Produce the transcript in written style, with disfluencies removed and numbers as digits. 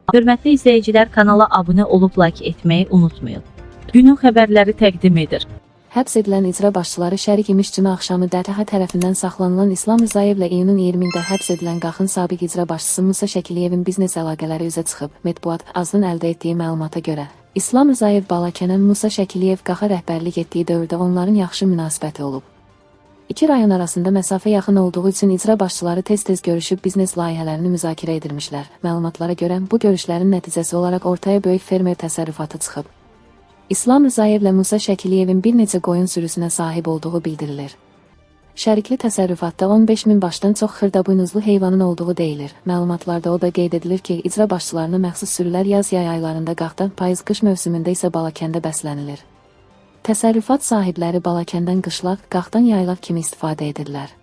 Hörmətli izləyicilər, kanala abunə olub like etməyi unutmayın. Günün xəbərləri təqdim edir. Həbs edilən icra başçıları şərik imiş cümə axşamı DTH tərəfindən saxlanılan İslam Rızayevlə iyunun 20-də həbs edilən Qaxın sabiq icra başçısı Musa Şəkiliyevin biznes əlaqələri üzə çıxıb. Mətbuat azın əldə etdiyi məlumata görə, İslam Rızayev Balakənə Musa Şəkiliyev Qaxa rəhbərlik etdiyi dövrdə onların yaxşı münasibəti olub. İki rayon arasında məsafə yaxın olduğu üçün icra başçıları tez-tez görüşüb biznes layihələrini müzakirə edilmişlər. Məlumatlara görə bu görüşlərin nəticəsi olaraq ortaya böyük fermer təsərrüfatı çıxıb. İslam Rızayevlə Musa Şəkiliyevin bir neçə qoyun sürüsünə sahib olduğu bildirilir. Şərikli təsərrüfatda 15.000 başdan çox xırdabuynuzlu heyvanın olduğu deyilir. Məlumatlarda o da qeyd edilir ki, icra başçılarına məxsus sürülər yaz-yay aylarında Qaxdan, payız-qış mövsümündə isə Balakəndə bəslənilir. Təsərrüfat sahibləri Balakəndən qışlaq, Qaxdan yaylaq kimi istifadə edirlər.